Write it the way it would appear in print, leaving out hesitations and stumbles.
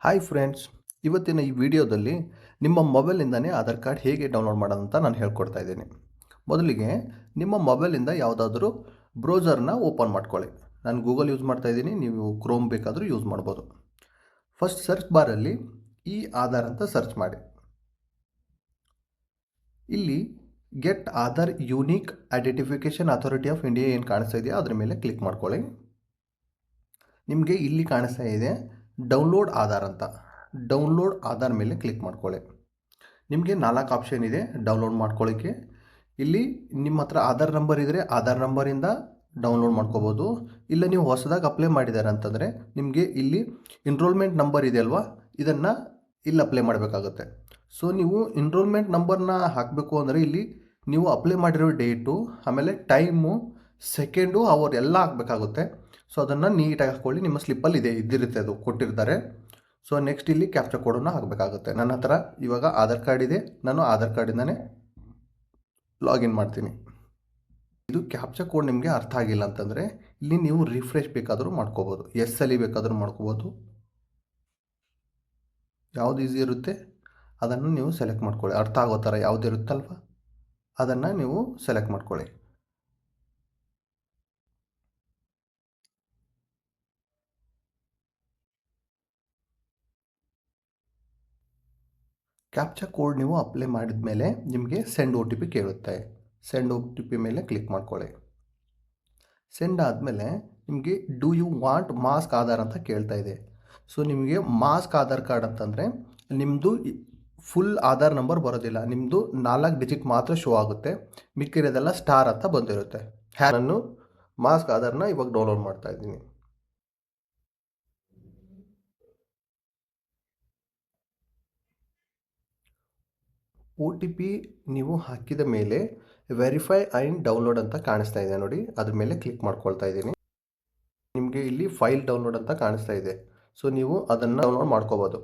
Hi friends, ಇವತ್ತಿನ ಈ ವಿಡಿಯೋದಲ್ಲಿ ನಿಮ್ಮ ಮೊಬೈಲಿಂದನೇ ಆಧಾರ್ ಕಾರ್ಡ್ ಹೇಗೆ ಡೌನ್ಲೋಡ್ ಮಾಡೋದು ಅಂತ ನಾನು ಹೇಳ್ಕೊಡ್ತಾ ಇದ್ದೀನಿ. ಮೊದಲಿಗೆ ನಿಮ್ಮ ಮೊಬೈಲಿಂದ ಯಾವುದಾದ್ರೂ ಬ್ರೌಸರ್ನ ಓಪನ್ ಮಾಡ್ಕೊಳ್ಳಿ. ನಾನು ಗೂಗಲ್ ಯೂಸ್ ಮಾಡ್ತಾ ಇದ್ದೀನಿ, ನೀವು ಕ್ರೋಮ್ ಬೇಕಾದರೂ ಯೂಸ್ ಮಾಡ್ಬೋದು. ಫಸ್ಟ್ ಸರ್ಚ್ ಬಾರಲ್ಲಿ ಈ ಆಧಾರ್ ಅಂತ ಸರ್ಚ್ ಮಾಡಿ. ಇಲ್ಲಿ get Aadhaar unique identification authority of India ಏನು ಕಾಣಿಸ್ತಾ ಇದೆಯಾ ಅದ್ರ ಮೇಲೆ ಕ್ಲಿಕ್ ಮಾಡ್ಕೊಳ್ಳಿ. ನಿಮಗೆ ಇಲ್ಲಿ ಕಾಣಿಸ್ತಾ ಇದೆ ಡೌನ್ಲೋಡ್ ಆಧಾರ್ ಅಂತ. ಡೌನ್ಲೋಡ್ ಆಧಾರ್ ಮೇಲೆ ಕ್ಲಿಕ್ ಮಾಡ್ಕೊಳ್ಳಿ. ನಿಮಗೆ 4 ಆಪ್ಷನ್ ಇದೆ ಡೌನ್ಲೋಡ್ ಮಾಡ್ಕೊಳ್ಳಿಕ್ಕೆ. ಇಲ್ಲಿ ನಿಮ್ಮ ಹತ್ರ ಆಧಾರ್ ನಂಬರ್ ಇದ್ದರೆ ಆಧಾರ್ ನಂಬರಿಂದ ಡೌನ್ಲೋಡ್ ಮಾಡ್ಕೋಬೋದು. ಇಲ್ಲ ನೀವು ಹೊಸದಾಗಿ ಅಪ್ಲೈ ಮಾಡಿದ್ದಾರೆ ಅಂತಂದರೆ ನಿಮಗೆ ಇಲ್ಲಿ ಎನ್ರೋಲ್ಮೆಂಟ್ ನಂಬರ್ ಇದೆ ಅಲ್ವಾ, ಇದನ್ನು ಇಲ್ಲಿ ಅಪ್ಲೈ ಮಾಡಬೇಕಾಗುತ್ತೆ. ಸೊ ನೀವು ಎನ್ರೋಲ್ಮೆಂಟ್ ನಂಬರ್ನ ಹಾಕಬೇಕು ಅಂದರೆ ಇಲ್ಲಿ ನೀವು ಅಪ್ಲೈ ಮಾಡಿರೋ ಡೇಟು, ಆಮೇಲೆ ಟೈಮು, ಸೆಕೆಂಡು, ಅವರ್ ಎಲ್ಲ ಹಾಕಬೇಕಾಗುತ್ತೆ. ಸೊ ಅದನ್ನು ನೀಟಾಗಿ ಹಾಕ್ಕೊಳ್ಳಿ. ನಿಮ್ಮ ಸ್ಲಿಪ್ಪಲ್ಲಿ ಇದ್ದಿರುತ್ತೆ, ಅದು ಕೊಟ್ಟಿರ್ತಾರೆ. ಸೊ ನೆಕ್ಸ್ಟ್ ಇಲ್ಲಿ ಕ್ಯಾಪ್ಚಾ ಕೋಡನ್ನು ಹಾಕಬೇಕಾಗುತ್ತೆ. ನನ್ನ ಹತ್ರ ಇವಾಗ ಆಧಾರ್ ಕಾರ್ಡ್ ಇದೆ, ನಾನು ಆಧಾರ್ ಕಾರ್ಡಿಂದನೇ ಲಾಗಿನ್ ಮಾಡ್ತೀನಿ. ಇದು ಕ್ಯಾಪ್ಚಾ ಕೋಡ್ ನಿಮಗೆ ಅರ್ಥ ಆಗಿಲ್ಲ ಅಂತಂದರೆ ಇಲ್ಲಿ ನೀವು ರಿಫ್ರೆಶ್ ಬೇಕಾದರೂ ಮಾಡ್ಕೋಬೋದು, ಅಲ್ಲಿ ಬೇಕಾದರೂ ಮಾಡ್ಕೋಬೋದು. ಯಾವುದು ಈಸಿ ಇರುತ್ತೆ ಅದನ್ನು ನೀವು ಸೆಲೆಕ್ಟ್ ಮಾಡ್ಕೊಳ್ಳಿ. ಅರ್ಥ ಆಗೋ ಥರ ಯಾವುದು ಇರುತ್ತಲ್ವ ಅದನ್ನು ನೀವು ಸೆಲೆಕ್ಟ್ ಮಾಡ್ಕೊಳ್ಳಿ. ಕ್ಯಾಪ್ಚಾ ಕೋಡ್ ನೀವು ಅಪ್ಲೈ ಮಾಡಿದ ಮೇಲೆ ನಿಮಗೆ ಸೆಂಡ್ ಒ ಟಿ ಪಿ ಕೇಳುತ್ತೆ. ಸೆಂಡ್ ಒ ಟಿ ಪಿ ಮೇಲೆ ಕ್ಲಿಕ್ ಮಾಡ್ಕೊಳ್ಳಿ. ಸೆಂಡ್ ಆದಮೇಲೆ ನಿಮಗೆ do you want mask Aadhaar ಅಂತ ಕೇಳ್ತಾ ಇದೆ. ಸೊ ನಿಮಗೆ ಮಾಸ್ಕ್ ಆಧಾರ್ ಕಾರ್ಡ್ ಅಂತಂದರೆ ನಿಮ್ಮದು ಫುಲ್ ಆಧಾರ್ ನಂಬರ್ ಬರೋದಿಲ್ಲ, ನಿಮ್ಮದು 4 ಡಿಜಿಟ್ ಮಾತ್ರ ಶೋ ಆಗುತ್ತೆ, ಮಿಕ್ಕಿರೋದೆಲ್ಲ ಸ್ಟಾರ್ ಅಂತ ಬಂದಿರುತ್ತೆ. ನಾನು ಮಾಸ್ಕ್ ಆಧಾರ್ನ ಇವಾಗ ಡೌನ್ಲೋಡ್ ಮಾಡ್ತಾ ಇದ್ದೀನಿ. ಒ ಟಿ ಪಿ ನೀವು ಹಾಕಿದ ಮೇಲೆ ವೆರಿಫೈ ಆ್ಯಂಡ್ ಡೌನ್ಲೋಡ್ ಅಂತ ಕಾಣಿಸ್ತಾ ಇದೆ ನೋಡಿ, ಅದ್ರ ಮೇಲೆ ಕ್ಲಿಕ್ ಮಾಡ್ಕೊಳ್ತಾ ಇದ್ದೀನಿ. ನಿಮಗೆ ಇಲ್ಲಿ ಫೈಲ್ ಡೌನ್ಲೋಡ್ ಅಂತ ಕಾಣಿಸ್ತಾ ಇದೆ. ಸೊ ನೀವು ಅದನ್ನು ಡೌನ್ಲೋಡ್ ಮಾಡ್ಕೋಬೋದು.